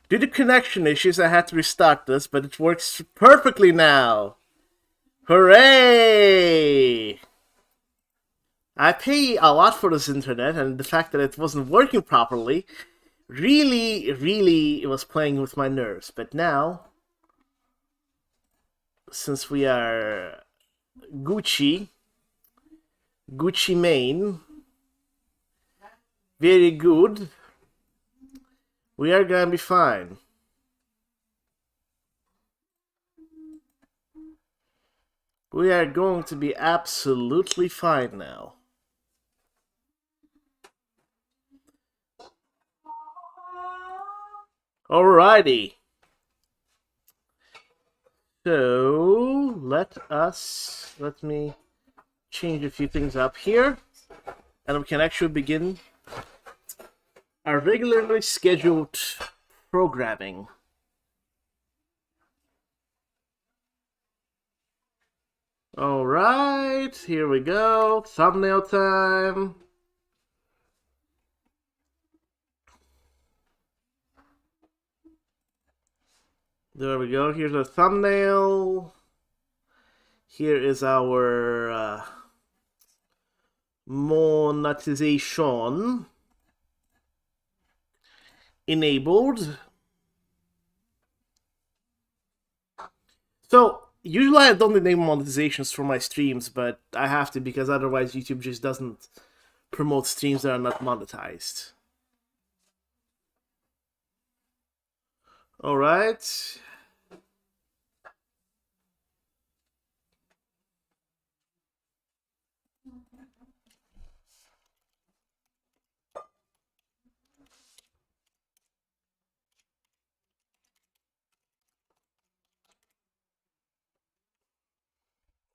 Due to connection issues, I had to restart this, but it works perfectly now. Hooray! I pay a lot for this internet, and the fact that it wasn't working properly really was playing with my nerves. But now, since we are Gucci Mane, very good, we are gonna be fine. We are going to be absolutely fine now. Alrighty. So, let me change a few things up here, and we can actually begin our regularly scheduled programming. Alright, here we go. Thumbnail time. There we go. Here's our thumbnail. Here is our monetization enabled. So, usually I don't enable monetizations for my streams, but I have to because otherwise YouTube just doesn't promote streams that are not monetized. Alright.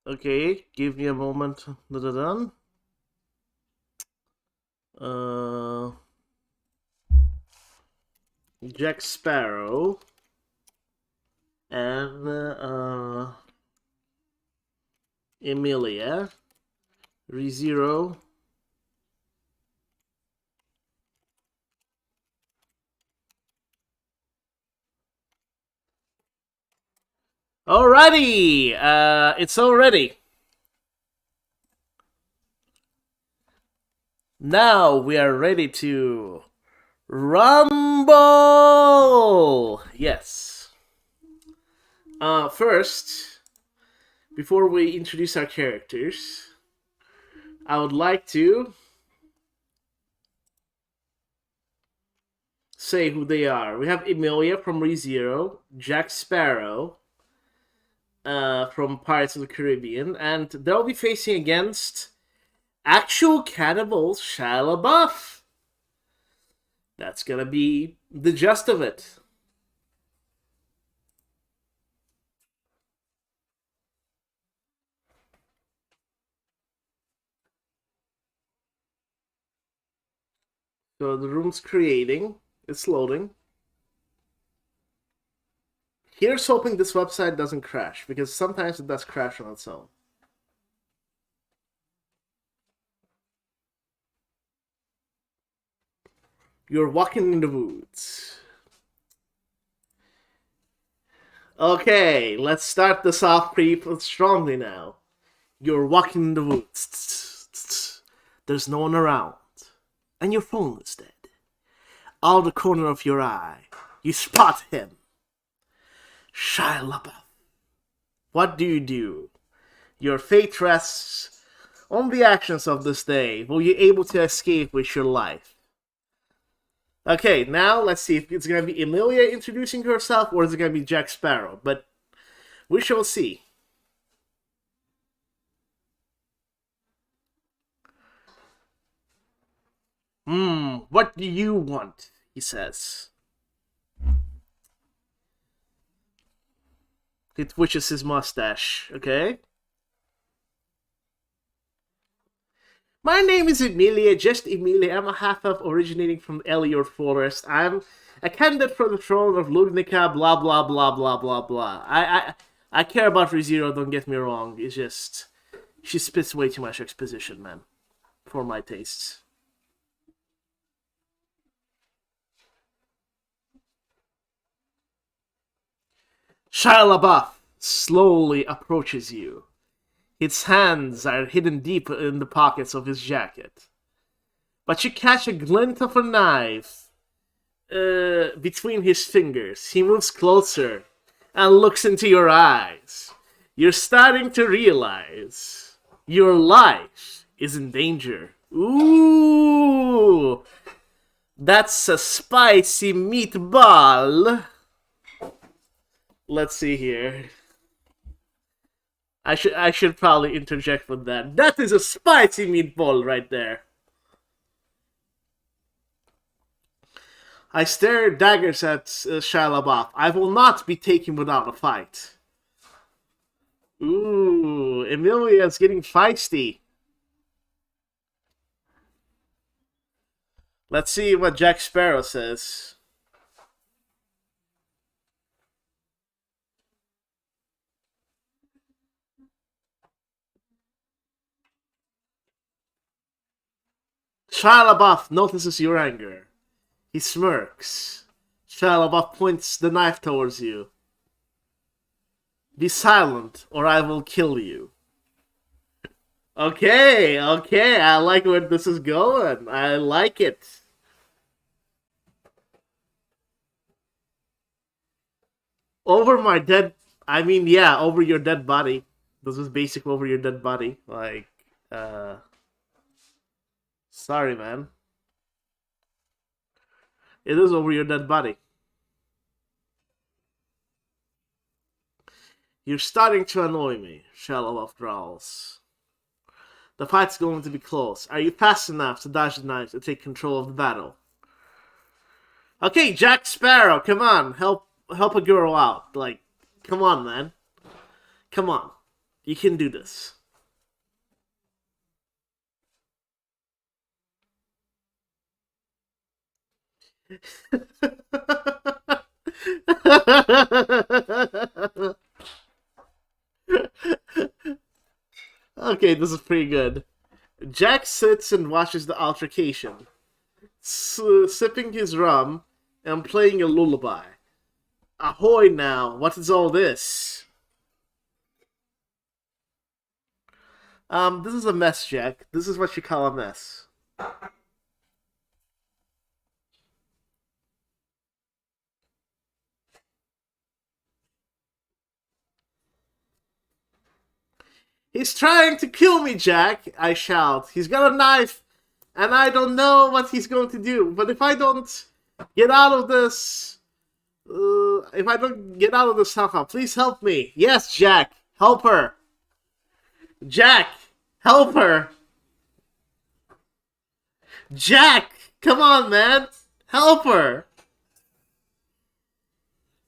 Okay, give me a moment. Jack Sparrow and Emilia, ReZero. Alrighty, it's all ready. Now we are ready to rumble. Yes. First, before we introduce our characters, I would like to say who they are. We have Emilia from ReZero, Jack Sparrow from Pirates of the Caribbean, and they'll be facing against Actual Cannibal Shia Labeouf. That's gonna be the gist of it. So the room's creating, it's loading. Here's hoping this website doesn't crash, because sometimes it does crash on its own. You're walking in the woods. Okay, let's start this off pretty strongly now. You're walking in the woods. There's no one around. And your phone is dead. Out of the corner of your eye, you spot him. Shia Labeouf. What do? Your fate rests on the actions of this day. Will you able to escape with your life? Okay, now let's see if it's going to be Emilia introducing herself or is it going to be Jack Sparrow. But we shall see. What do you want? He says. He twitches his mustache, okay? My name is Emilia, just Emilia. I'm a half-elf originating from Elior Forest. I'm a candidate for the throne of Lugnica, blah, blah, blah, blah, blah, blah. I care about ReZero, don't get me wrong. It's just, she spits way too much exposition, man. For my tastes. Shia Labeouf slowly approaches you. His hands are hidden deep in the pockets of his jacket. But you catch a glint of a knife between his fingers. He moves closer and looks into your eyes. You're starting to realize your life is in danger. Ooh! That's a spicy meatball. Let's see here. I should probably interject with that. That is a spicy meatball right there. I stare daggers at Shia Labeouf. I will not be taken without a fight. Ooh, Emilia is getting feisty. Let's see what Jack Sparrow says. Shia Labeouf notices your anger. He smirks. Shia Labeouf points the knife towards you. Be silent, or I will kill you. Okay, I like where this is going. I like it. Over my dead... over your dead body. This is basic over your dead body. Like, sorry, man. It is over your dead body. You're starting to annoy me, Shia Labeouf growls. The fight's going to be close. Are you fast enough to dodge the knives and take control of the battle? Okay, Jack Sparrow, come on, help a girl out. Like, come on, man. Come on. You can do this. Okay, this is pretty good. Jack sits and watches the altercation, sipping his rum and playing a lullaby. Ahoy now, what is all this? This is a mess, Jack. This is what you call a mess. He's trying to kill me, Jack, I shout. He's got a knife, and I don't know what he's going to do. But if I don't get out of this... somehow, please help me. Yes, Jack, help her. Jack, help her. Jack, come on, man. Help her.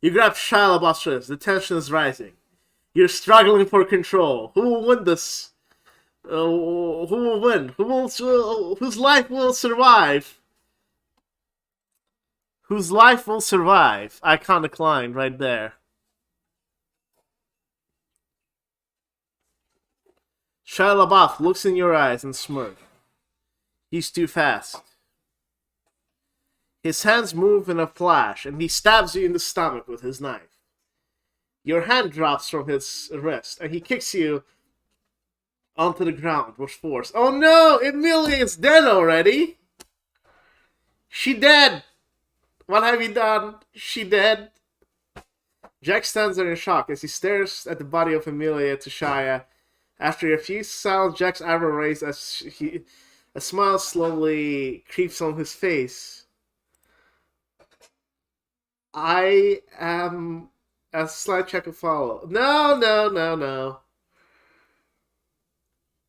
You grab Shia Labeouf's wrist. The tension is rising. You're struggling for control. Who will win this? Who will win? Whose life will survive? Whose life will survive? Iconic line right there. Shia Labeouf looks in your eyes and smirks. He's too fast. His hands move in a flash, and he stabs you in the stomach with his knife. Your hand drops from his wrist, and he kicks you onto the ground with force. Oh no! Emilia is dead already! She dead! What have you done? She dead? Jack stands there in shock as he stares at the body of Emilia to Shia. After a few sounds, Jack's eyebrow raised as a smile slowly creeps on his face. I am... A slight check of follow. No.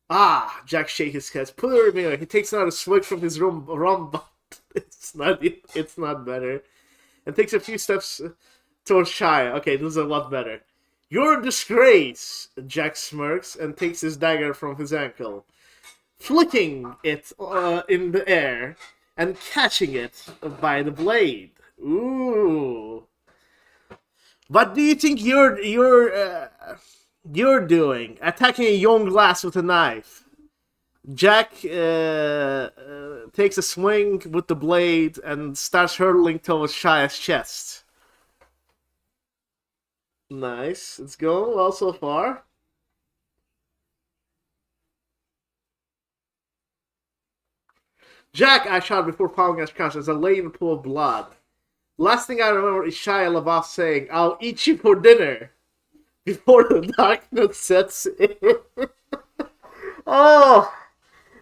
Ah, Jack shakes his head. Put her in. He takes out a swig from his rum but it's not better. And takes a few steps towards Shia. Okay, this is a lot better. You're a disgrace, Jack smirks and takes his dagger from his ankle, flicking it in the air and catching it by the blade. Ooh. What do you think you're doing? Attacking a young lass with a knife. Jack takes a swing with the blade and starts hurtling towards Shia's chest. Nice. It's going well so far. Jack, I shot before falling unconscious. I lay in a pool of blood. Last thing I remember is Shia Labeouf saying, "I'll eat you for dinner," before the darkness sets in. Oh,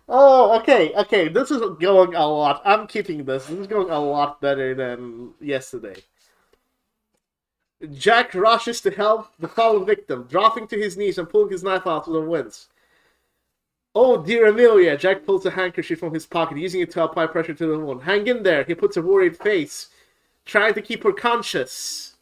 okay. This is going a lot. I'm keeping this. This is going a lot better than yesterday. Jack rushes to help the fallen victim, dropping to his knees and pulling his knife out of the winds. Oh, dear Emilia! Jack pulls a handkerchief from his pocket, using it to apply pressure to the wound. Hang in there! He puts a worried face, trying to keep her conscious.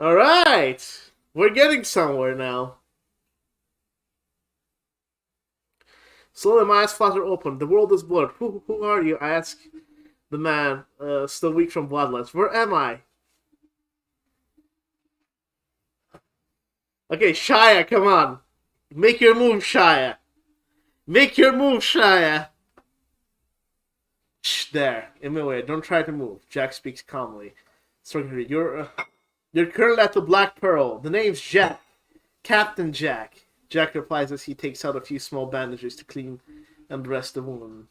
Alright! We're getting somewhere now. Slowly my eyes flutter open. The world is blurred. Who are you? I ask the man, still weak from bloodlust. Where am I? Okay, Shia, come on. Make your move, Shia. Make your move, Shia. Shh, there. Emilia, don't try to move. Jack speaks calmly. You're currently at the Black Pearl. The name's Jack. Captain Jack. Jack replies as he takes out a few small bandages to clean and dress the wound.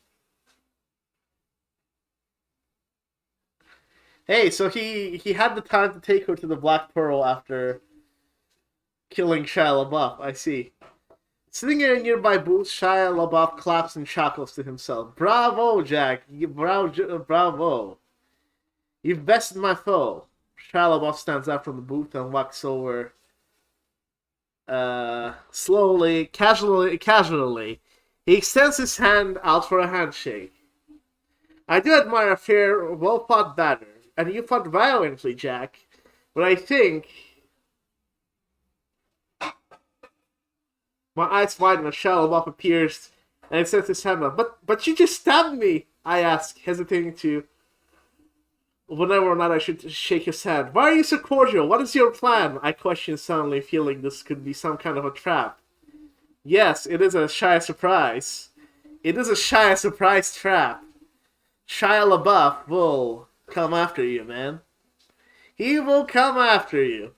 Hey, so he had the time to take her to the Black Pearl after killing Shia LaBeouf. I see. Sitting in a nearby booth, Shia LaBeouf claps and chuckles to himself. Bravo, Jack. Bravo. You've bested my foe. Shia LaBeouf stands up from the booth and walks over slowly, casually. He extends his hand out for a handshake. I do admire a fair, well-fought battle, and you fought violently, Jack. But I think... My eyes widen as Shia LaBeouf appears and extends his hand out. But you just stabbed me, I ask, hesitating to whether or not I should shake his hand. Why are you so cordial? What is your plan? I question suddenly, feeling this could be some kind of a trap. Yes, it is a Shia surprise. It is a Shia surprise trap. Shia LaBeouf will come after you, man. He will come after you.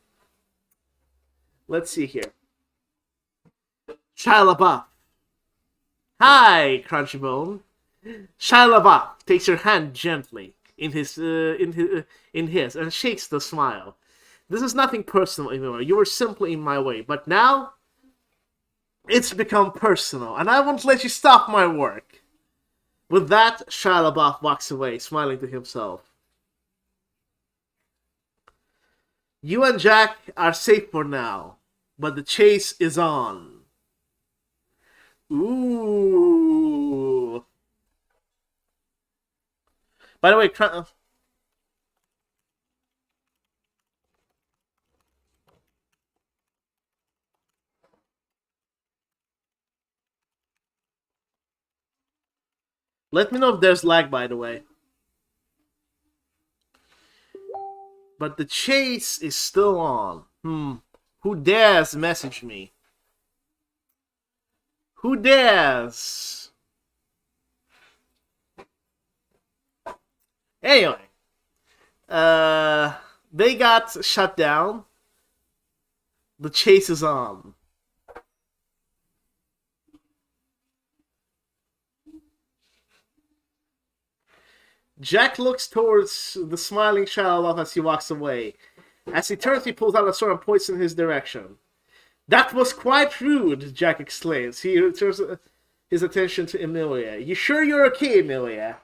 Let's see here. Shia LaBeouf. Hi, Crunchybone. Shia LaBeouf takes your hand gently in his and shakes the smile. This is nothing personal anymore. You were simply in my way, but now it's become personal, and I won't let you stop my work. With that, Shia LaBeouf walks away, smiling to himself. You and Jack are safe for now, but the chase is on. Ooh. By the way, let me know if there's lag, by the way. But the chase is still on. Who dares message me? Who dares? Anyway. They got shut down. The chase is on. Jack looks towards the smiling Shia LaBeouf as he walks away. As he turns, he pulls out a sword and points in his direction. That was quite rude, Jack exclaims. He turns his attention to Emilia. You sure you're okay, Emilia?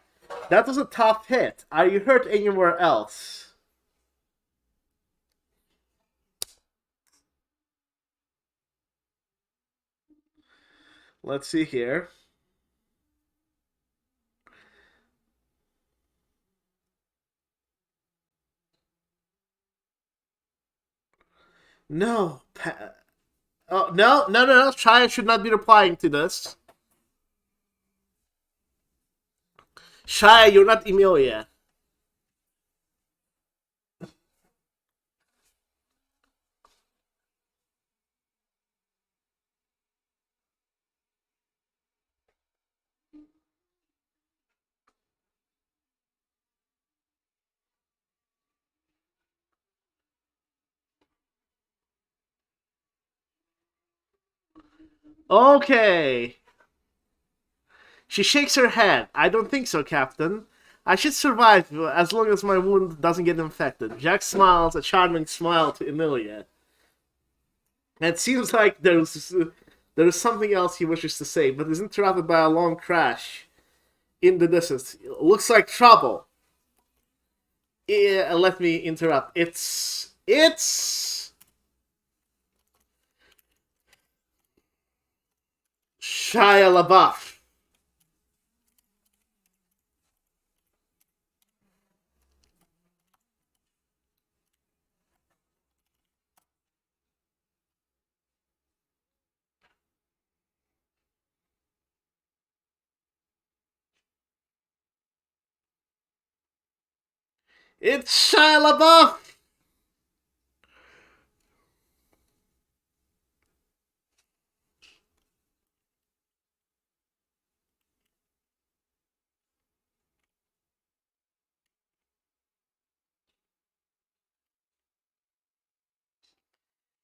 That was a tough hit. Are you hurt anywhere else? Let's see here. No. Oh, no. Shia should not be replying to this. Shia, you're not Emilia. Okay. She shakes her head. I don't think so, Captain. I should survive as long as my wound doesn't get infected. Jack smiles a charming smile to Emilia. And it seems like there's something else he wishes to say, but is interrupted by a long crash in the distance. Looks like trouble. Yeah, let me interrupt. It's Shia Labeouf. It's Shia LaBeouf.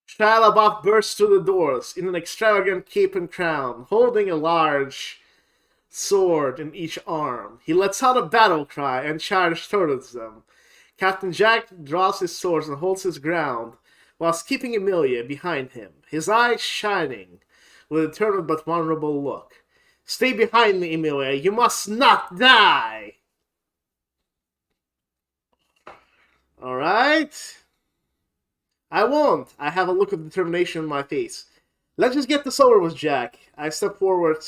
Shia LaBeouf bursts through the doors in an extravagant cape and crown, holding a large sword in each arm. He lets out a battle cry and charges towards them. Captain Jack draws his sword and holds his ground, whilst keeping Emilia behind him, his eyes shining with a determined but vulnerable look. Stay behind me, Emilia. You must not die. All right. I won't. I have a look of determination on my face. Let's just get this over with, Jack. I step forward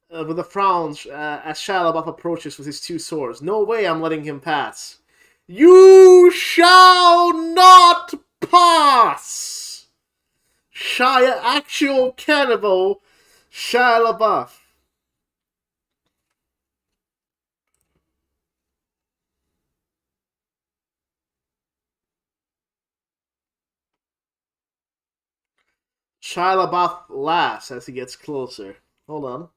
with a frown as Shia LaBeouf approaches with his two swords. No way I'm letting him pass. You shall not pass! Shia Actual Cannibal Shia LaBeouf. Shia LaBeouf laughs as he gets closer. Hold on.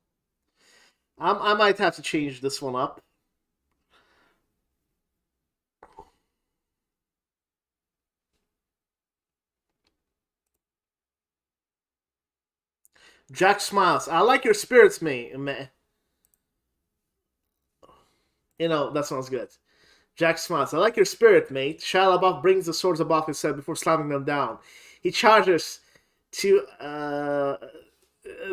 I might have to change this one up. Jack smiles. I like your spirits, mate. You know, that sounds good. Jack smiles. I like your spirit, mate. Shia LaBeouf brings the swords above his head before slamming them down. He charges to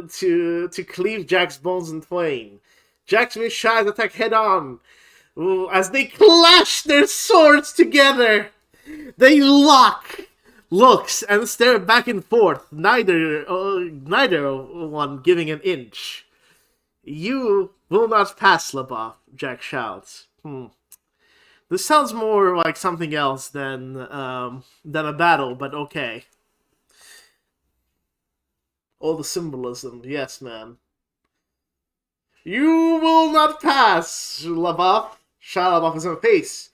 to cleave Jack's bones in twain. Jack meets Shia's attack head on. Ooh, as they clash their swords together, they lock looks and stare back and forth. Neither one giving an inch. You will not pass, LaBeouf, Jack shouts. This sounds more like something else than a battle, but okay. All the symbolism, yes, man. You will not pass, LaBeouf. Shia LaBeouf is in the face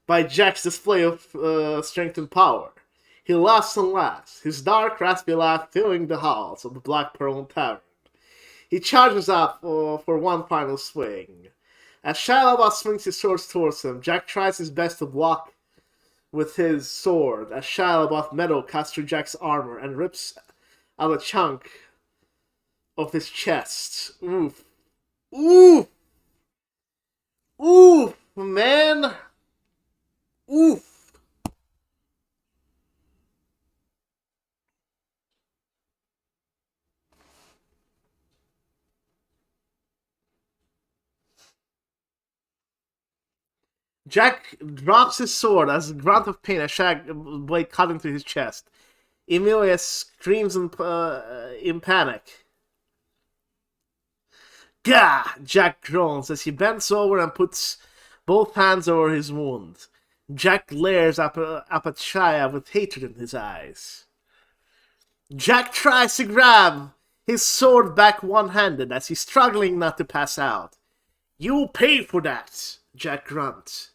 by Jack's display of strength and power. He laughs and laughs, his dark, raspy laugh filling the halls of the Black Pearl Tavern. He charges up for one final swing. As Shia LaBeouf swings his sword towards him, Jack tries his best to block with his sword as Shia LaBeouf metal cuts through Jack's armor and rips out a chunk of his chest. Oof. Oof! Oof, man! Oof! Jack drops his sword as a grunt of pain as Shag's blade cut into his chest. Emilia screams in panic. Gah! Jack groans as he bends over and puts both hands over his wound. Jack glares up at Shia with hatred in his eyes. Jack tries to grab his sword back one-handed as he's struggling not to pass out. You'll pay for that, Jack grunts,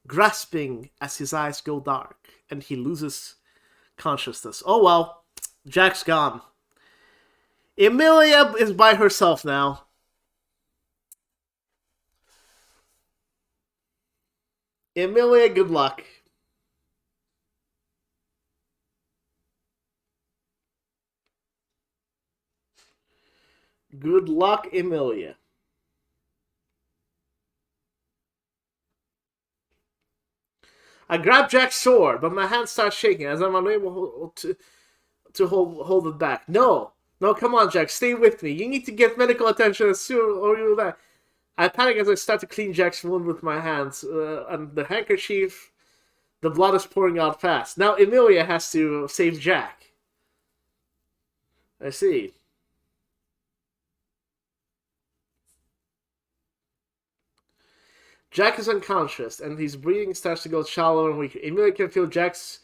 grasping as his eyes go dark and he loses consciousness. Oh well, Jack's gone. Emilia is by herself now. Emilia, good luck. Good luck, Emilia. I grab Jack's sword, but my hand starts shaking as I'm unable to hold it back. No, no, come on, Jack, stay with me. You need to get medical attention as soon or you'll die. I panic as I start to clean Jack's wound with my hands, and the handkerchief, the blood is pouring out fast. Now Emilia has to save Jack. I see. Jack is unconscious, and his breathing starts to go shallower and weaker. Emilia can feel Jack's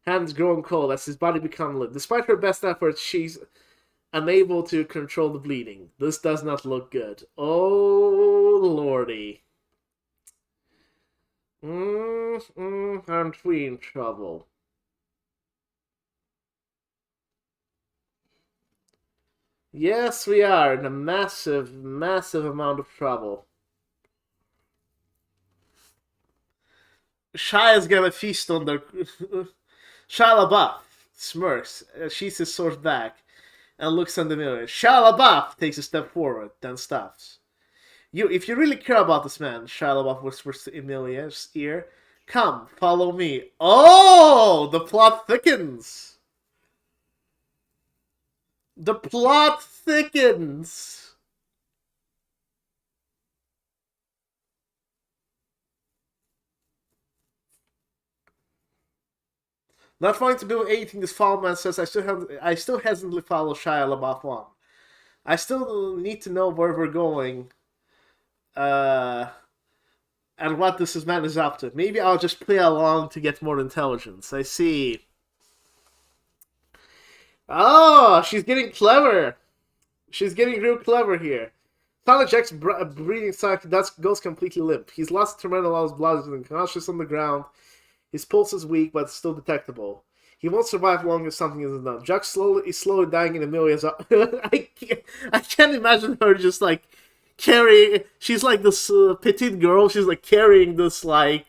hands growing cold as his body becomes limp. Despite her best efforts, she's unable to control the bleeding. This does not look good. Oh, lordy. Aren't we in trouble? Yes, we are in a massive, massive amount of trouble. Shia's gonna feast on the... Shia Labeouf smirks, sheets his sword back, and looks in the mirror. Shia Labeouf takes a step forward, then stops. If you really care about this man, Shia Labeouf whispers to Emilia's ear, come, follow me. Oh, the plot thickens. The plot thickens. Not wanting to do anything this foul man says, I still hesitantly follow Shia LaBeouf on. I still need to know where we're going, uh, and what this man is up to. Maybe I'll just play along to get more intelligence. I see. Oh, she's getting clever. She's getting real clever here. Tyler Jack's breathing cycle goes completely limp. He's lost a tremendous amount of blood and unconscious on the ground. His pulse is weak, but still detectable. He won't survive long if something isn't done. Jack is slowly dying in Emilia's I can't imagine her just like carrying. She's like this petite girl. She's like carrying this like.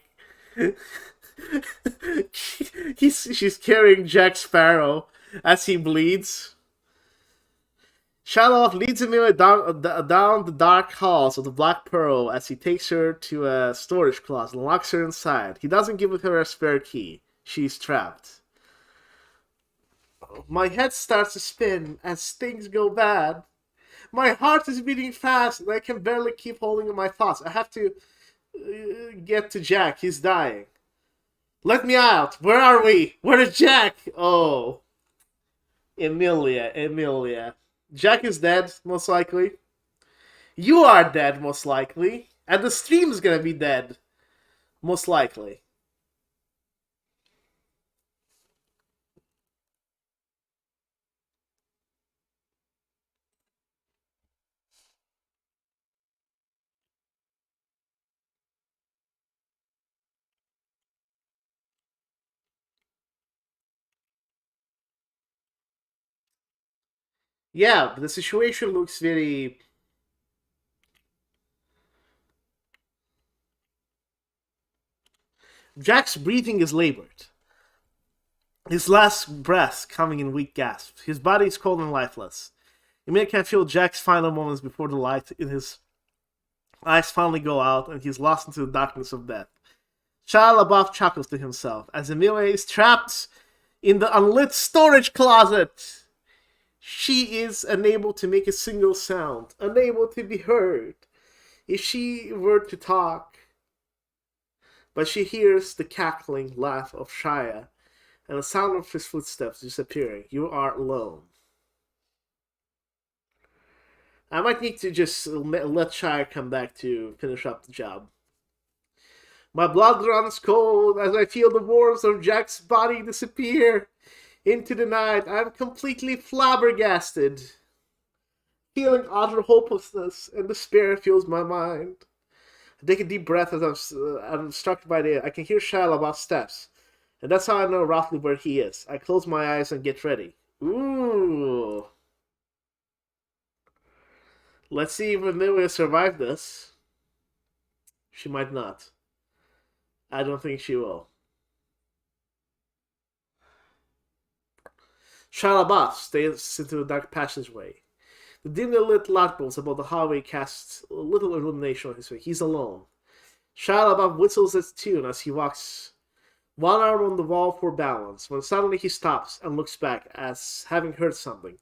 She's carrying Jack Sparrow as he bleeds. Shia Labeouf leads Emilia down the dark halls of the Black Pearl as he takes her to a storage closet and locks her inside. He doesn't give her a spare key. She's trapped. My head starts to spin as things go bad. My heart is beating fast and I can barely keep holding my thoughts. I have to get to Jack. He's dying. Let me out. Where are we? Where is Jack? Oh. Emilia. Jack is dead, most likely. You are dead, most likely. And the stream is gonna be dead, most likely. Yeah, but the situation looks very... Jack's breathing is labored. His last breath coming in weak gasps. His body is cold and lifeless. Emilia can feel Jack's final moments before the light in his eyes finally go out and he's lost into the darkness of death. Shia LaBeouf chuckles to himself as Emilia is trapped in the unlit storage closet. She is unable to make a single sound, unable to be heard. If she were to talk, but she hears the cackling laugh of Shia and the sound of his footsteps disappearing. You are alone. I might need to just let Shia come back to finish up the job. My blood runs cold as I feel the warmth of Jack's body disappear into the night. I'm completely flabbergasted. Feeling utter hopelessness and despair fills my mind. I take a deep breath as I'm struck by the... I can hear Shia LaBeouf's steps. And that's how I know roughly where he is. I close my eyes and get ready. Ooh. Let's see if Emilia survived this. She might not. I don't think she will. Shia LaBeouf stares into the dark passageway. The dimly lit light bulbs above the hallway cast a little illumination on his face. He's alone. Shia Labeouf whistles its tune as he walks, one arm on the wall for balance, when suddenly he stops and looks back, as having heard something.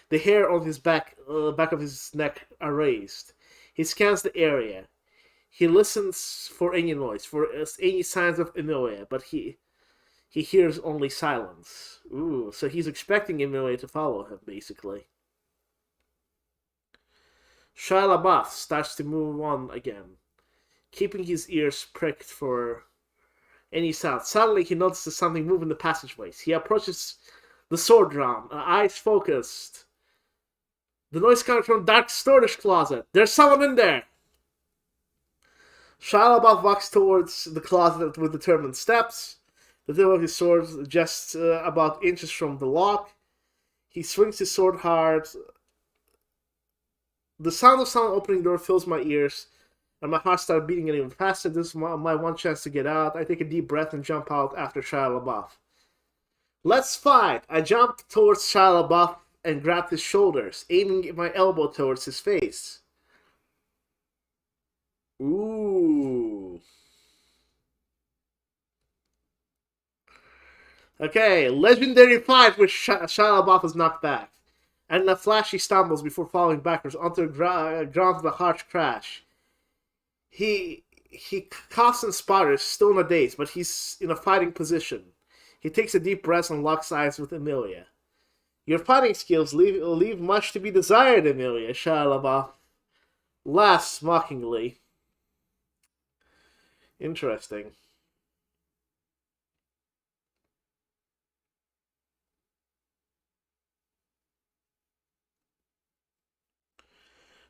The hair on his back of his neck are raised. He scans the area. He listens for any noise, for any signs of Emilia, but he hears only silence. Ooh, so he's expecting Emilia to follow him, basically. Shia Labeouf starts to move on again, keeping his ears pricked for any sound. Suddenly, he notices something move in the passageways. He approaches the sword drawn, eyes focused. The noise comes from a dark storage closet. There's someone in there! Shia Labeouf walks towards the closet with determined steps. The tip of his sword just about inches from the lock. He swings his sword hard. The sound of someone opening the door fills my ears, and my heart starts beating even faster. This is my one chance to get out. I take a deep breath and jump out after Shia Labeouf. Let's fight! I jump towards Shia Labeouf and grab his shoulders, aiming my elbow towards his face. Ooh. Okay, legendary fight with Shia Labeouf is knocked back. And in a flash he stumbles before falling backwards onto the ground with a harsh crash. He coughs and sputters, still in a daze, but he's in a fighting position. He takes a deep breath and locks eyes with Emilia. Your fighting skills leave much to be desired, Emilia, Shia Labeouf laughs mockingly. Interesting.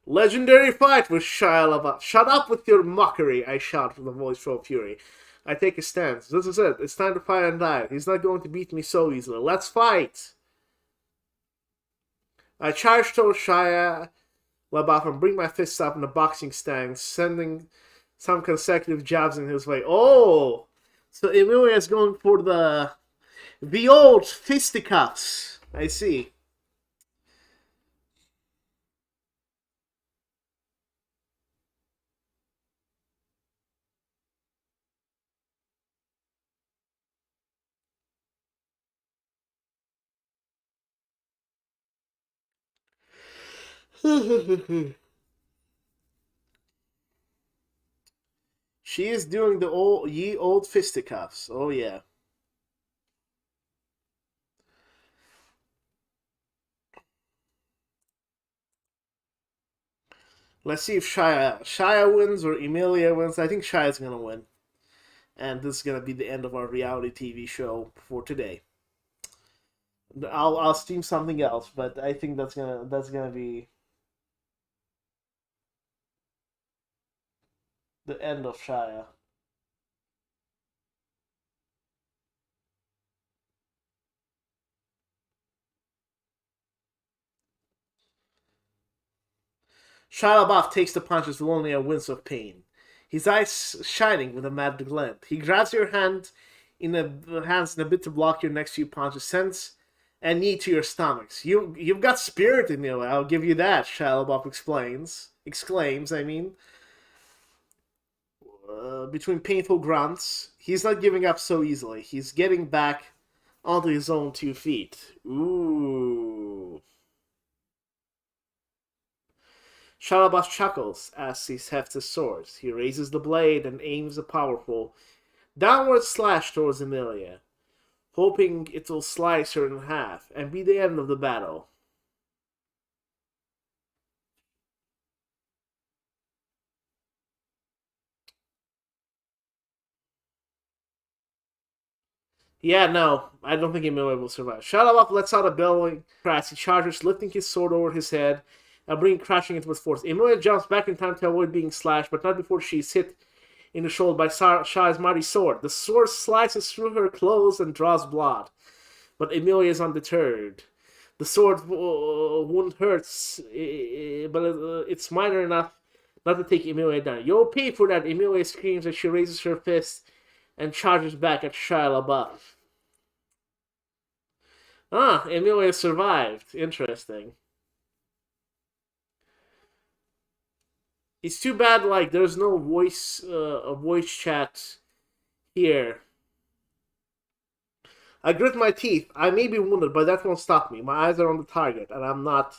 Legendary fight with Shia Labeouf. Shut up with your mockery, I shout with a voice full of fury. I take a stance. This is it. It's time to fight and die. He's not going to beat me so easily. Let's fight! I charge towards Shia Labeouf and bring my fists up in a boxing stance, sending some consecutive jabs in his way. Oh! So Emilia is going for the old fisticuffs. I see. She is doing the old fisticuffs. Oh yeah. Let's see if Shia wins or Emilia wins. I think Shia's gonna win. And this is gonna be the end of our reality TV show for today. I'll stream something else, but I think that's gonna be the end of Shia. Shia Labeouf takes the punches with only a wince of pain, his eyes shining with a mad glint. He grabs your hands in a bit to block your next few punches, sends a knee to your stomachs. You've got spirit in you. I'll give you that. Shia Labeouf exclaims. I mean, between painful grunts, he's not giving up so easily. He's getting back onto his own 2 feet. Ooh. Shia Labeouf chuckles as he hefts his sword. He raises the blade and aims a powerful downward slash towards Emilia, hoping it will slice her in half and be the end of the battle. Yeah, no, I don't think Emilia will survive. Shia Labeouf lets out a bellowing cry as he charges, lifting his sword over his head and bringing crashing it with force. Emilia jumps back in time to avoid being slashed, but not before she is hit in the shoulder by Shia's mighty sword. The sword slices through her clothes and draws blood, but Emilia is undeterred. The sword wound hurts, but it's minor enough not to take Emilia down. You'll pay for that, Emilia screams as she raises her fist and charges back at Shia Labeouf. Ah, Emilia survived. Interesting. It's too bad, like, there's no a voice chat here. I grit my teeth. I may be wounded, but that won't stop me. My eyes are on the target, and I'm not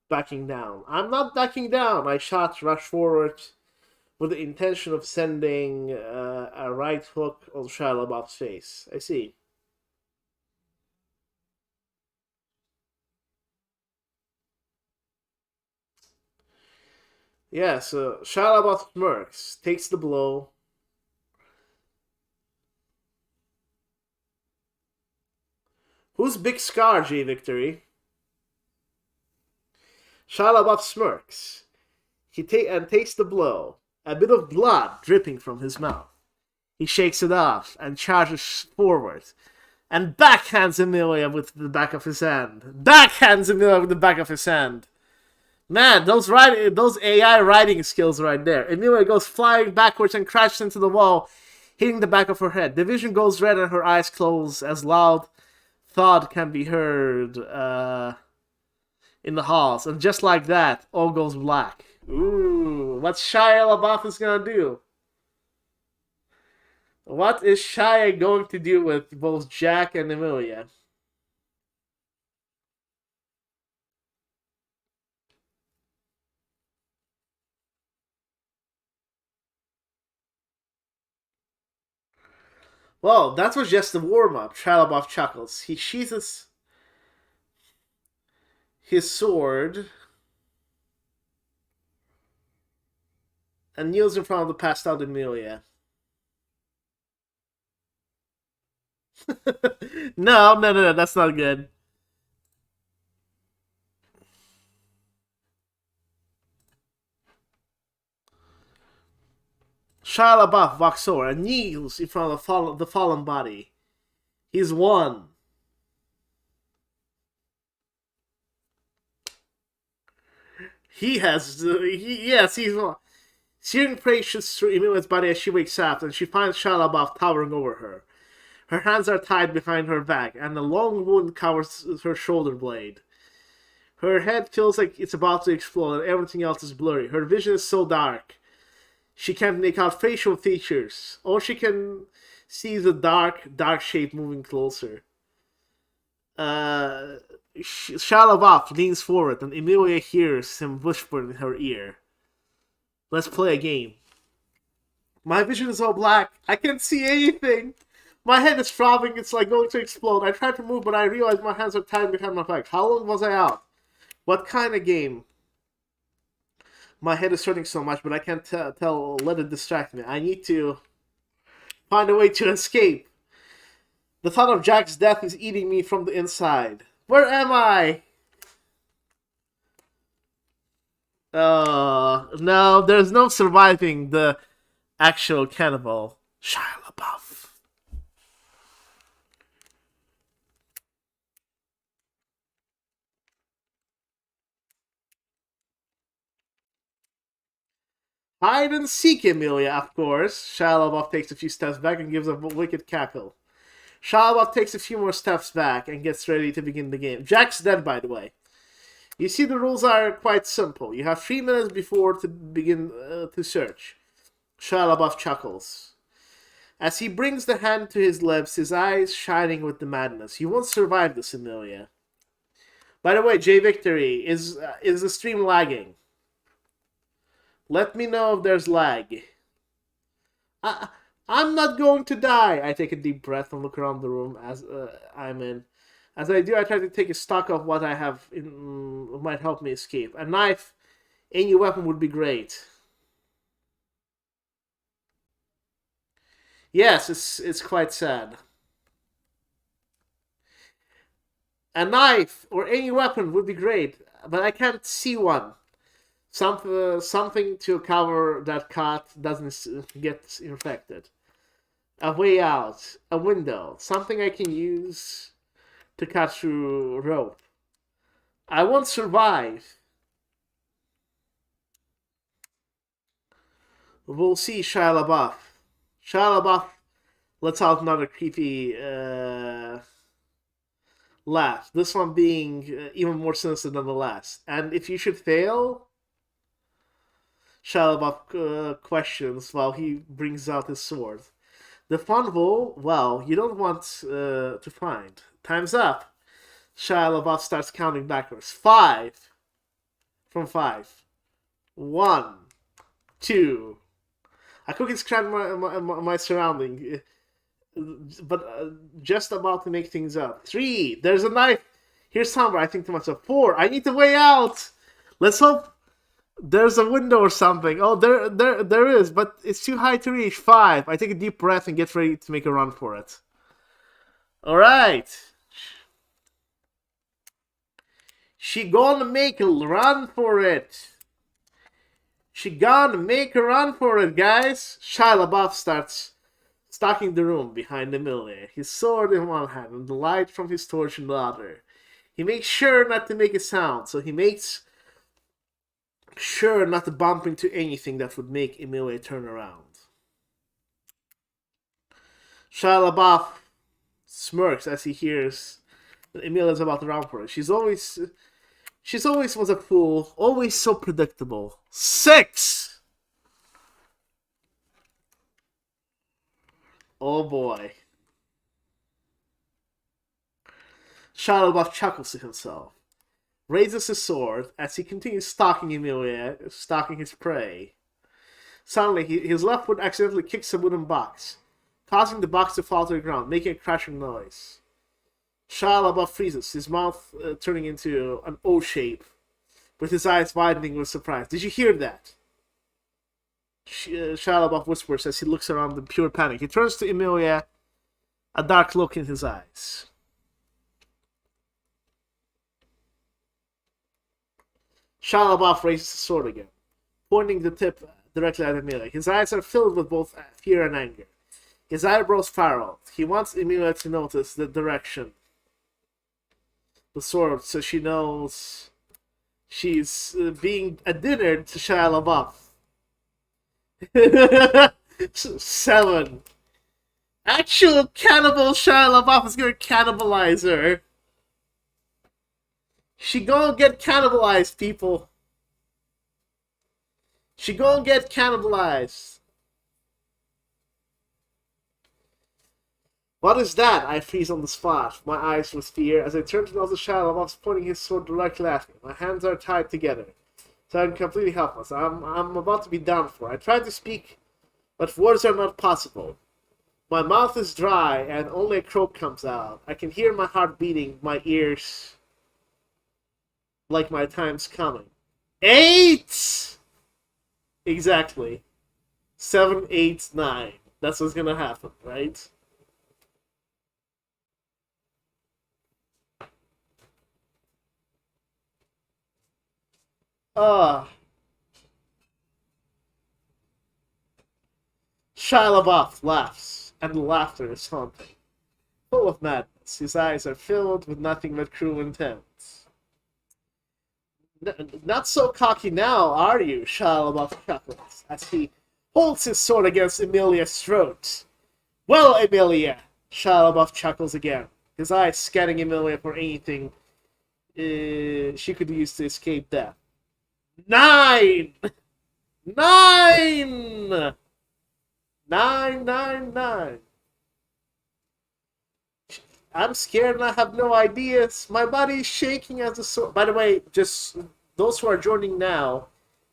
backing down. I'm not backing down. My shots rush forward with the intention of sending a right hook on Shia Labeouf's face. I see. Yeah, so Shia LaBeouf smirks, takes the blow. Who's Big Scar, J Victory? Shia LaBeouf smirks. He takes the blow. A bit of blood dripping from his mouth. He shakes it off and charges forward. And backhands Emilia with the back of his hand. Backhands Emilia with the back of his hand. Man, those AI writing skills right there. Emilia goes flying backwards and crashes into the wall, hitting the back of her head. The vision goes red and her eyes close as loud thud can be heard in the halls. And just like that, all goes black. Ooh, what's Shia LaBeouf is gonna do? What is Shia going to do with both Jack and Emilia? Well, that was just the warm-up, Shia LaBeouf chuckles. He sheathes his sword and kneels in front of the passed out Emilia. No, that's not good. Shia LaBeouf walks over and kneels in front of the fallen body. He's won. He's won. Searing praise shoots through Emilia's body as she wakes up, and she finds Shia LaBeouf towering over her. Her hands are tied behind her back, and a long wound covers her shoulder blade. Her head feels like it's about to explode, and everything else is blurry. Her vision is so dark. She can't make out facial features. All she can see is a dark shape moving closer. Shia LaBeouf leans forward, and Emilia hears him whisper in her ear. Let's play a game. My vision is all black. I can't see anything. My head is throbbing. It's like going to explode. I try to move, but I realize my hands are tied behind my back. How long was I out? What kind of game? My head is hurting so much, but I can't tell. Let it distract me. I need to find a way to escape. The thought of Jack's death is eating me from the inside. Where am I? No, there's no surviving the actual cannibal. Shia LaBeouf. Hide and seek, Emilia, of course. Shia LaBeouf takes a few steps back and gives a wicked cackle. Shia LaBeouf takes a few more steps back and gets ready to begin the game. Jack's dead, by the way. You see, the rules are quite simple. You have 3 minutes before to begin to search. Shia LaBeouf chuckles. As he brings the hand to his lips, his eyes shining with the madness. You won't survive this, Emilia. By the way, J Victory, is the stream lagging? Let me know if there's lag. I'm not going to die. I take a deep breath and look around the room as I'm in. As I do, I try to take a stock of what I have might help me escape. A knife, any weapon would be great. Yes, it's quite sad. A knife or any weapon would be great, but I can't see one. Something to cover that cat doesn't get infected. A way out, a window, something I can use to cut through rope. I won't survive. We'll see, Shia LaBeouf. Shia LaBeouf lets out another creepy laugh. This one being even more sinister than the last. And if you should fail, Shia Labeouf questions while he brings out his sword. The fun hole, well, you don't want to find. Time's up. Shia LaBeouf starts counting backwards. 5. From 5. 1. 2. I quickly scanned my surrounding, but just about to make things up. 3. There's a knife. Here's somewhere. I think to myself. 4. I need a way out. Let's hope there's a window or something. Oh, there is, but it's too high to reach. 5. I take a deep breath and get ready to make a run for it. All right. She gonna make a run for it. She gonna make a run for it, guys. Shia LaBeouf starts stalking the room behind Emilia, his sword in one hand and the light from his torch in the other. He makes sure not to make a sound, so he makes sure not to bump into anything that would make Emilia turn around. Shia LaBeouf smirks as he hears that Emilia's about to run for it. She's always was a fool, always so predictable. 6! Oh boy. Shia LaBeouf chuckles to himself, raises his sword as he continues stalking Emilia, stalking his prey. Suddenly, his left foot accidentally kicks a wooden box, causing the box to fall to the ground, making a crashing noise. Shia LaBeouf freezes, his mouth turning into an O shape, with his eyes widening with surprise. Did you hear that? Shia LaBeouf whispers as he looks around in pure panic. He turns to Emilia, a dark look in his eyes. Shia LaBeouf raises his sword again, pointing the tip directly at Emilia. His eyes are filled with both fear and anger. His eyebrows furrowed. He wants Emilia to notice the direction the sword, so she knows she's being a dinner to Shia LaBeouf. 7. Actual Cannibal Shia LaBeouf is gonna cannibalize her. She gonna get cannibalized, people. She gonna get cannibalized. What is that? I freeze on the spot, my eyes with fear, as I turn to notice Shia LaBeouf pointing his sword directly at me. My hands are tied together, so I'm completely helpless. I'm about to be done for. I try to speak, but words are not possible. My mouth is dry, and only a croak comes out. I can hear my heart beating, my ears like my time's coming. 8! Exactly. 7, 8, 9. That's what's gonna happen, right? Shia LaBeouf laughs, and the laughter is haunting. Full of madness, his eyes are filled with nothing but cruel intent. Not so cocky now, are you? Shia LaBeouf chuckles as he holds his sword against Emilia's throat. Well, Emilia, Shia LaBeouf chuckles again, his eyes scanning Emilia for anything she could use to escape death. 9! 9! 9, 9, 9. I'm scared and I have no ideas. My body is shaking as a sword. By the way, just those who are joining now,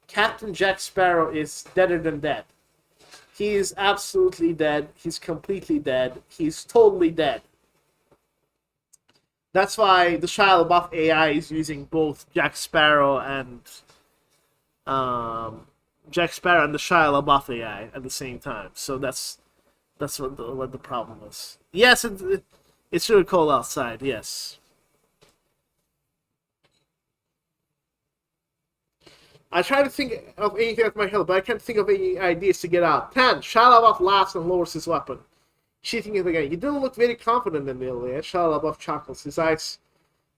Captain Jack Sparrow is deader than dead. He is absolutely dead. He's completely dead. He's totally dead. That's why the Shia LaBeouf AI is using both Jack Sparrow and the Shia LaBeouf AI at the same time. So that's what the problem is. Yes, it's really cold outside. Yes. I try to think of anything that might help, but I can't think of any ideas to get out. 10. Shia LaBeouf laughs and lowers his weapon, sheathing it again. You don't look very confident, Emilia. Shia LaBeouf chuckles, his eyes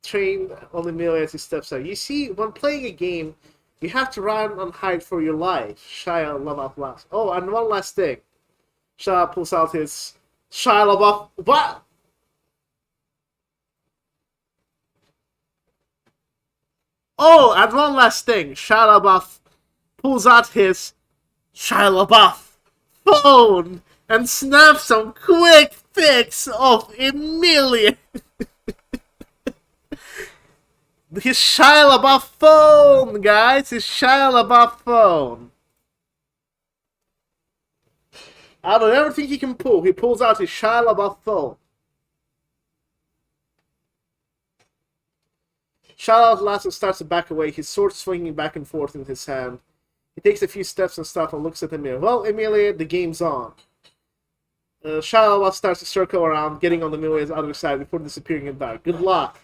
trained on Emilia as he steps out. You see, when playing a game, you have to run and hide for your life. Shia LaBeouf laughs. Oh, and one last thing. Shia pulls out his Shia LaBeouf. What? Oh, and one last thing. Shia LaBeouf pulls out his Shia Labeouf phone and snaps some quick pics of Emilia. His Shia Labeouf phone, guys. His Shia Labeouf phone. Out of everything he can pull, he pulls out his Shia Labeouf phone. Shia Labeouf laughs and starts to back away, his sword swinging back and forth in his hand. He takes a few steps and stops and looks at Emilia. Well, Emilia, the game's on. Shia Labeouf starts to circle around, getting on Emilia's other side before disappearing in the dark. Good luck.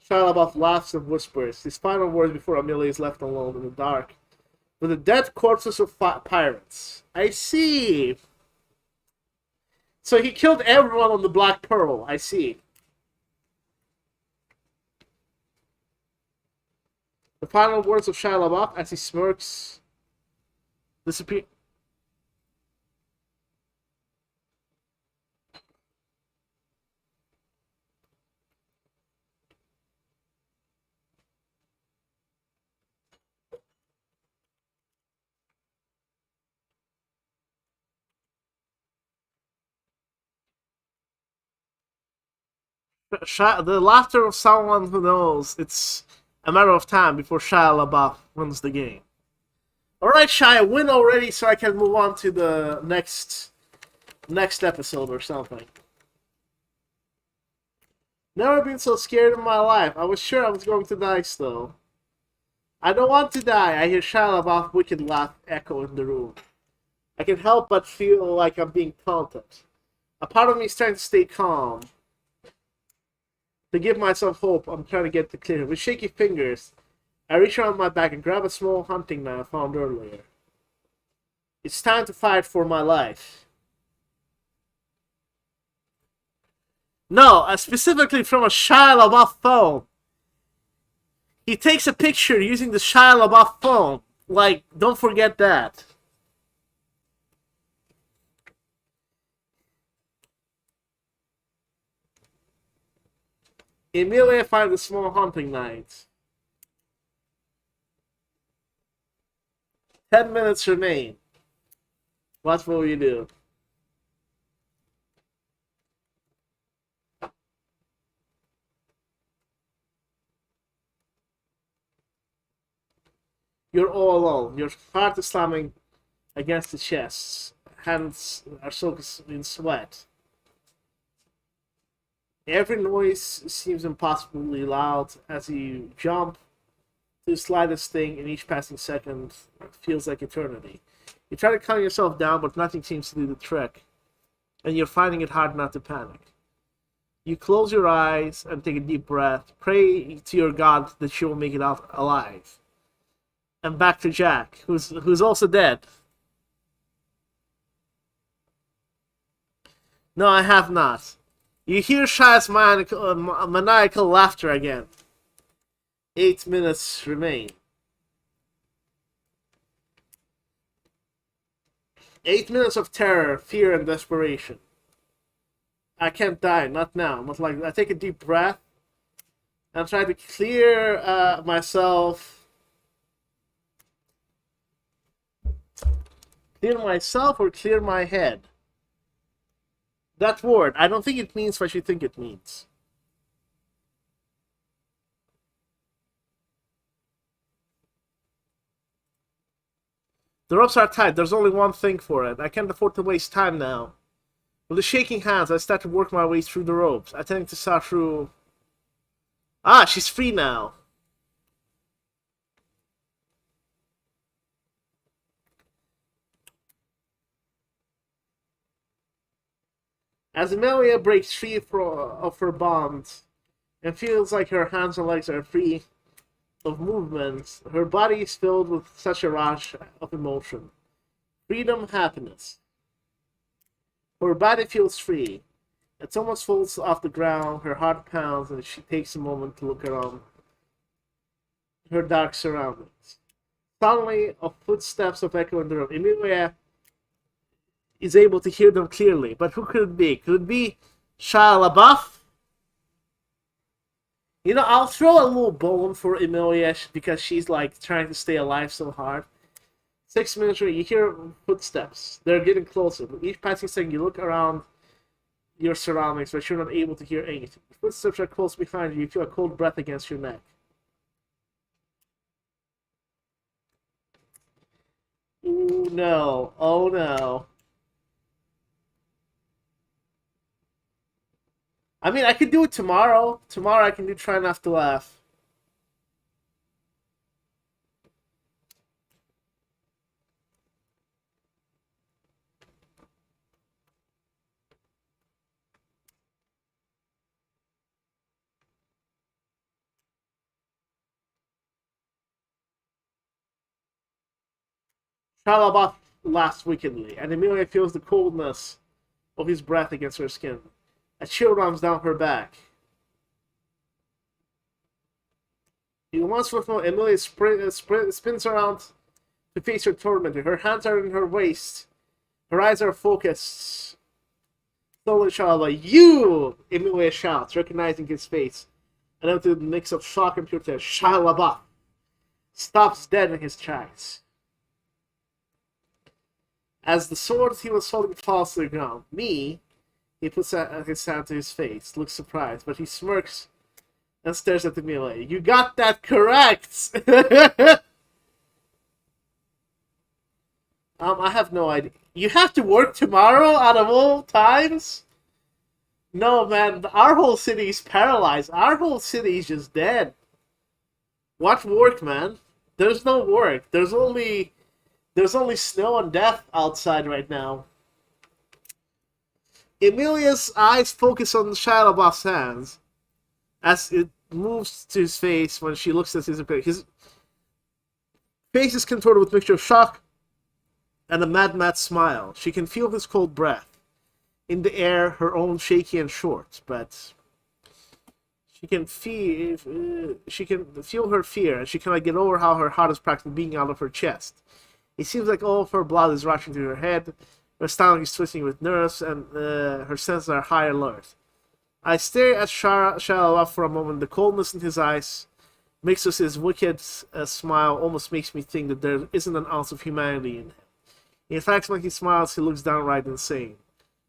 Shia Labeouf laughs and whispers, his final words before Emilia is left alone in the dark with the dead corpses of pirates. I see. So he killed everyone on the Black Pearl. I see. The final words of Shia Labeouf as he smirks disappear. The laughter of someone who knows it's a matter of time before Shia Labeouf wins the game. Alright, Shia, win already so I can move on to the next episode or something. Never been so scared in my life. I was sure I was going to die still. I don't want to die. I hear Shia Labeouf's wicked laugh echo in the room. I can help but feel like I'm being taunted. A part of me is trying to stay calm. To give myself hope, I'm trying to get to clear. With shaky fingers, I reach around my back and grab a small hunting knife I found earlier. It's time to fight for my life. No, specifically from a Shia Labeouf phone. He takes a picture using the Shia Labeouf phone. Like, don't forget that. Emilia finds a small hunting knife. 10 minutes remain. What will you do? You're all alone. Your heart is slamming against the chest. Hands are soaked in sweat. Every noise seems impossibly loud as you jump to the slightest thing in each passing second. It feels like eternity. You try to calm yourself down, but nothing seems to do the trick. And you're finding it hard not to panic. You close your eyes and take a deep breath. Pray to your God that you will make it out alive. And back to Jack, who's also dead. No, I have not. You hear Shia's maniacal laughter again. 8 minutes remain. 8 minutes of terror, fear, and desperation. I can't die, not now. But like, I take a deep breath and try to clear myself. Clear myself or clear my head? That word, I don't think it means what you think it means. The ropes are tight. There's only one thing for it. I can't afford to waste time now. With the shaking hands, I start to work my way through the ropes. I tend to saw through... Ah, she's free now. As Emilia breaks free of her bonds and feels like her hands and legs are free of movements, her body is filled with such a rush of emotion. Freedom, happiness. Her body feels free. It almost falls off the ground, her heart pounds, and she takes a moment to look around her dark surroundings. Suddenly, footsteps of echo in the room. Emilia is able to hear them clearly, but who could it be? Could it be Shia Labeouf? You know, I'll throw a little bone for Emilia because she's like trying to stay alive so hard. 6 minutes later, you hear footsteps. They're getting closer. With each passing second, you look around your surroundings, but you're not able to hear anything. The footsteps are close behind you. You feel a cold breath against your neck. Ooh, no. Oh, no. I mean, I could do it tomorrow. Tomorrow I can do Try Not to Laugh. Shia Labeouf laughs wickedly, and Emilia feels the coldness of his breath against her skin. A chill runs down her back. In one swift moment, Emilia spins around to face her tormentor. Her hands are in her waist. Her eyes are focused. Slowly, Shia Labeouf, "You!" Emilia shouts, recognizing his face. And out of the mix of shock and pure terror, Shia Labeouf stops dead in his tracks. As the sword he was holding falls to the ground, he puts his hand to his face, looks surprised, but he smirks and stares at Emilia. "You got that correct!" I have no idea. You have to work tomorrow out of all times? No, man, our whole city is paralyzed. Our whole city is just dead. What work, man? There's no work. There's only snow and death outside right now. Emilia's eyes focus on Shia Labeouf's hands as it moves to his face when she looks at his face. His face is contorted with a mixture of shock and a mad smile. She can feel his cold breath in the air, her own shaky and short, but she can feel her fear, and she cannot get over how her heart is practically beating out of her chest. It seems like all of her blood is rushing through her head, her stomach is twisting with nerves, and her senses are high alert. I stare at Shia Labeouf for a moment. The coldness in his eyes, mixed with his wicked smile, almost makes me think that there isn't an ounce of humanity in him. In fact, when he smiles, he looks downright insane.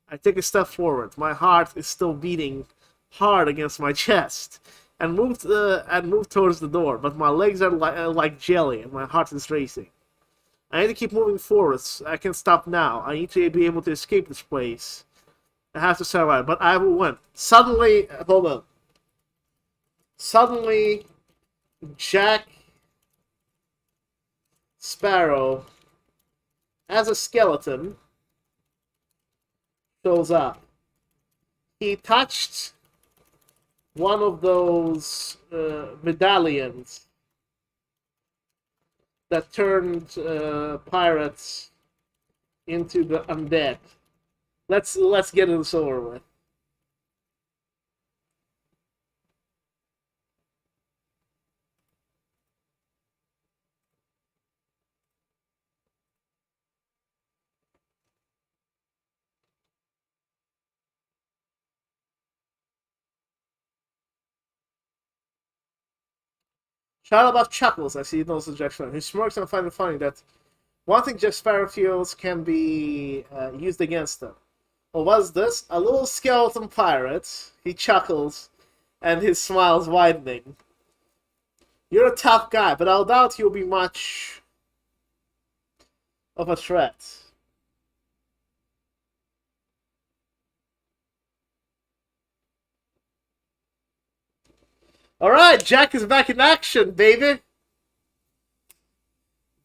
I take a step forward. My heart is still beating hard against my chest, and move towards the door. But my legs are like jelly, and my heart is racing. I need to keep moving forwards. I can't stop now. I need to be able to escape this place. I have to survive, but I will win. Suddenly, hold on. Suddenly, Jack Sparrow, as a skeleton, shows up. He touched one of those medallions that turned pirates into the undead. Let's get this over with. Shia Labeouf chuckles as he knows Jack Sparrow. He smirks and finds it funny that one thing Jack Sparrow feels can be used against him. Well, what's this? A little skeleton pirate. He chuckles, and his smile's widening. You're a tough guy, but I doubt you'll be much of a threat. Alright, Jack is back in action, baby!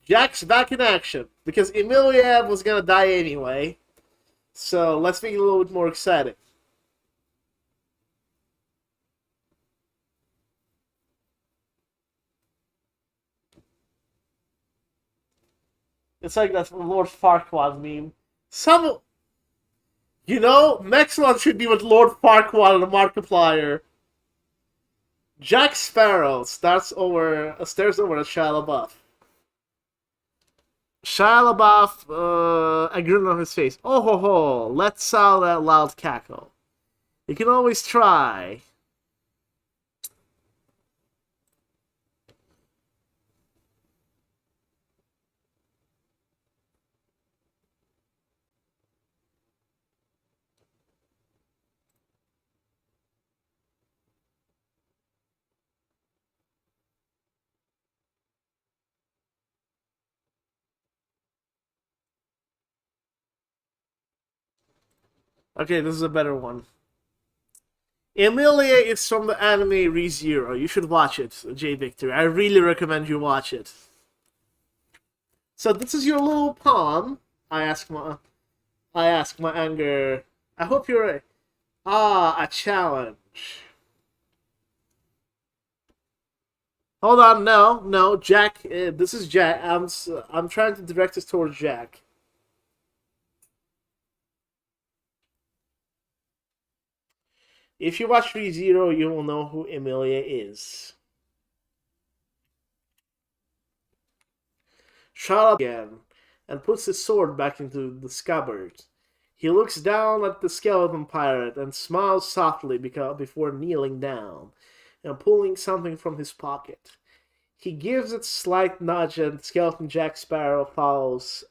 Jack's back in action. Because Emilia was gonna die anyway. So, let's make it a little bit more exciting. It's like that Lord Farquaad meme. Next one should be with Lord Farquaad and the Markiplier. Jack Sparrow stares over at Shia Labeouf. Shia Labeouf, a grin on his face. Oh ho ho, let's out that loud cackle. You can always try. Okay, this is a better one. Emilia is from the anime ReZero. You should watch it, J Victor. I really recommend you watch it. So this is your little pawn. I ask my anger. I hope you're right. Ah, a challenge. Hold on, no, Jack. This is Jack. I'm trying to direct this towards Jack. If you watch ReZero, you will know who Emilia is. Shut up again, and puts his sword back into the scabbard. He looks down at the skeleton pirate and smiles softly before kneeling down and pulling something from his pocket. He gives it a slight nudge, and skeleton Jack Sparrow falls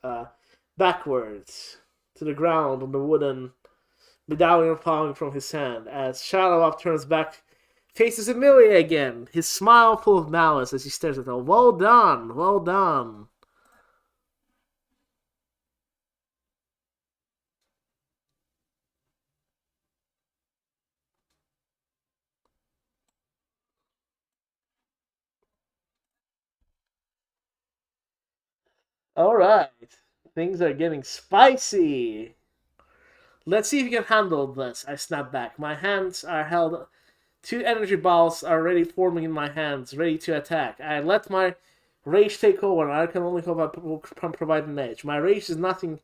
backwards to the ground on the wooden medallion falling from his hand as Shia Labeouf turns back, faces Emilia again, his smile full of malice as he stares at her. Well done, well done. All right, things are getting spicy. Let's see if you can handle this. I snap back. My hands are held. Two energy balls are already forming in my hands, ready to attack. I let my rage take over, and I can only hope I will provide an edge. My rage is nothing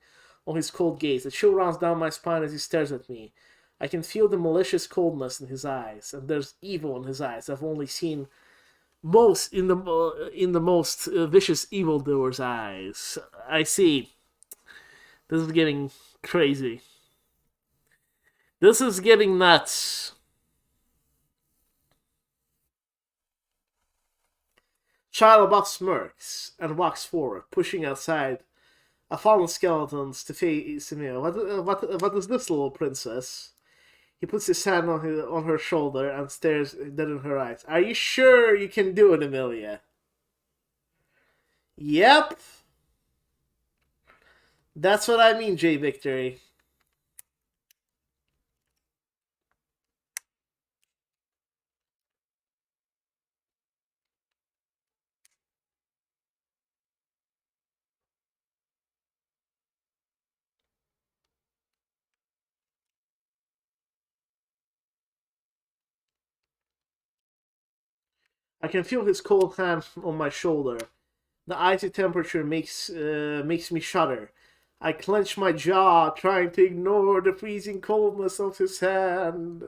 on his cold gaze. A chill runs down my spine as he stares at me. I can feel the malicious coldness in his eyes, and there's evil in his eyes. I've only seen most in the most vicious evildoer's eyes. I see. This is getting crazy. This is getting nuts. Shia Labeouf smirks and walks forward, pushing aside a fallen skeletons to face Emilia. What is this, little princess? He puts his hand on her shoulder and stares dead in her eyes. Are you sure you can do it, Emilia? Yep. That's what I mean, J Victory. I can feel his cold hand on my shoulder. The icy temperature makes me shudder. I clench my jaw, trying to ignore the freezing coldness of his hand.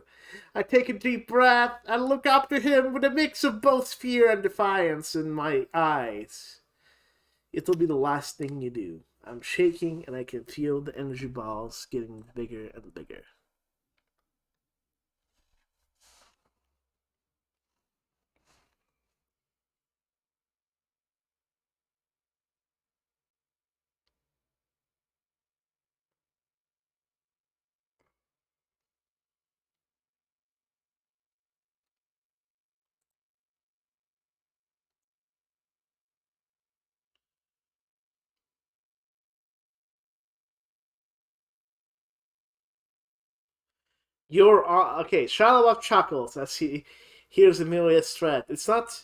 I take a deep breath and look up to him with a mix of both fear and defiance in my eyes. It'll be the last thing you do. I'm shaking and I can feel the energy balls getting bigger and bigger. You're okay. Shia Labeouf chuckles as he hears Emilia's threat. It's not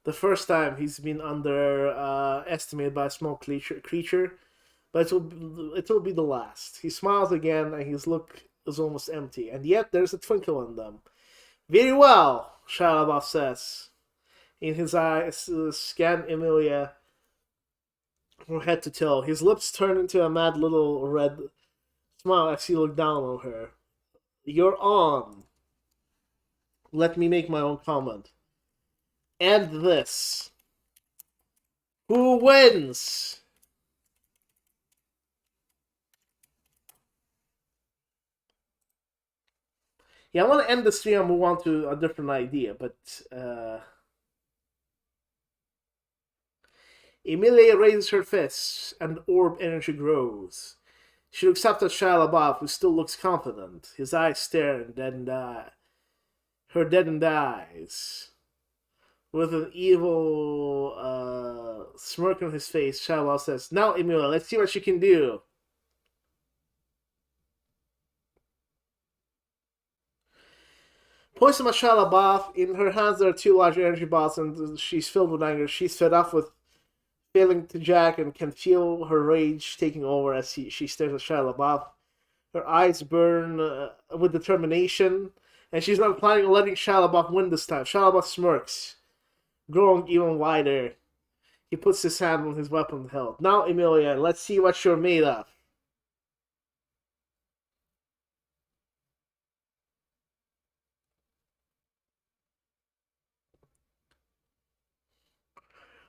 the first time he's been underestimated by a small creature, but it will be the last. He smiles again, and his look is almost empty, and yet there's a twinkle in them. Very well, Shia Labeouf says. In his eyes, scan Emilia from head to toe. His lips turn into a mad little red smile as he looks down on her. You're on. Let me make my own comment. And this. Who wins? Yeah, I want to end the stream and move on to a different idea, but Emilia raises her fists and the orb energy grows. She looks up at Shia Labeouf, who still looks confident. His eyes stare and deadened her deadened eyes. With an evil smirk on his face, Shia Labeouf says, "Now, Emilia, let's see what you can do." Points to Shia Labeouf. In her hands there are two large energy balls, and she's filled with anger. She's fed up with failing to Jack and can feel her rage taking over as she stares at Shia Labeouf. Her eyes burn with determination, and she's not planning on letting Shia Labeouf win this time. Shia Labeouf smirks, growing even wider. He puts his hand on his weapon held. Now, Emilia, let's see what you're made of.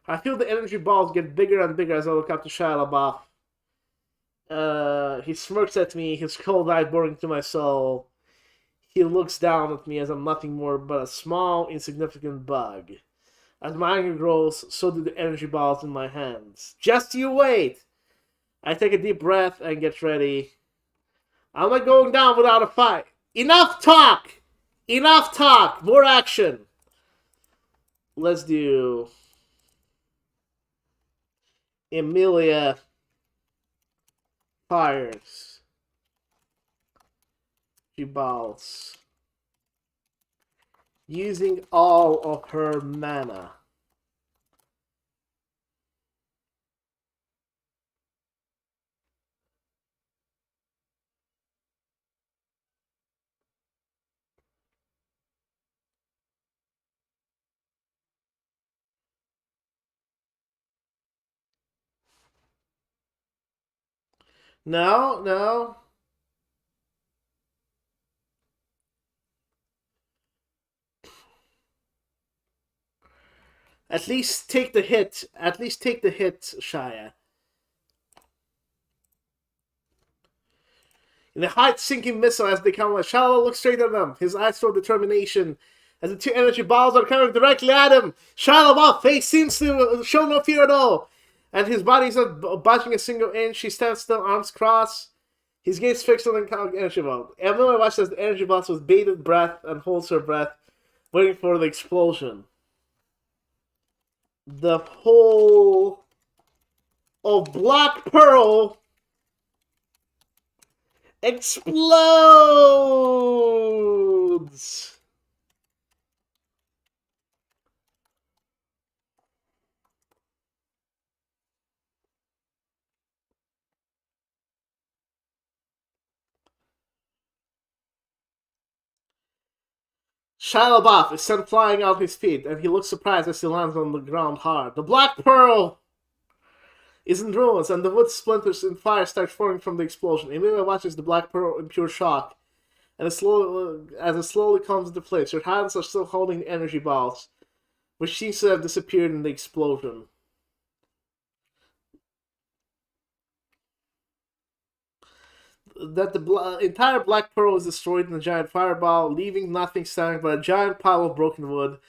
I feel the energy balls get bigger and bigger as I look up to Shia Labeouf. He smirks at me, his cold eye boring to my soul. He looks down at me as I'm nothing more but a small, insignificant bug. As my anger grows, so do the energy balls in my hands. Just you wait! I take a deep breath and get ready. I'm not going down without a fight. Enough talk! Enough talk! More action! Let's do... Emilia fires. She balls. Using all of her mana. No, no. At least take the hit. At least take the hit, Shia. In a height-sinking missile as they come, Shia looks straight at them. His eyes show determination as the two energy balls are coming directly at him. Shia Labeouf's face seems to show no fear at all, and his body's not budging a single inch. He stands still, arms crossed. His gaze fixed on the energy ball. Emilia watches the energy balls with bated breath and holds her breath, waiting for the explosion. The whole of Black Pearl explodes! Shia Labeouf is sent flying out his feet, and he looks surprised as he lands on the ground hard. The Black Pearl is in ruins, and the wood splinters and fire start forming from the explosion. Emilia watches the Black Pearl in pure shock, and as it slowly comes into place. Her hands are still holding the energy balls, which seems to have disappeared in the explosion. That the entire Black Pearl is destroyed in a giant fireball, leaving nothing standing but a giant pile of broken wood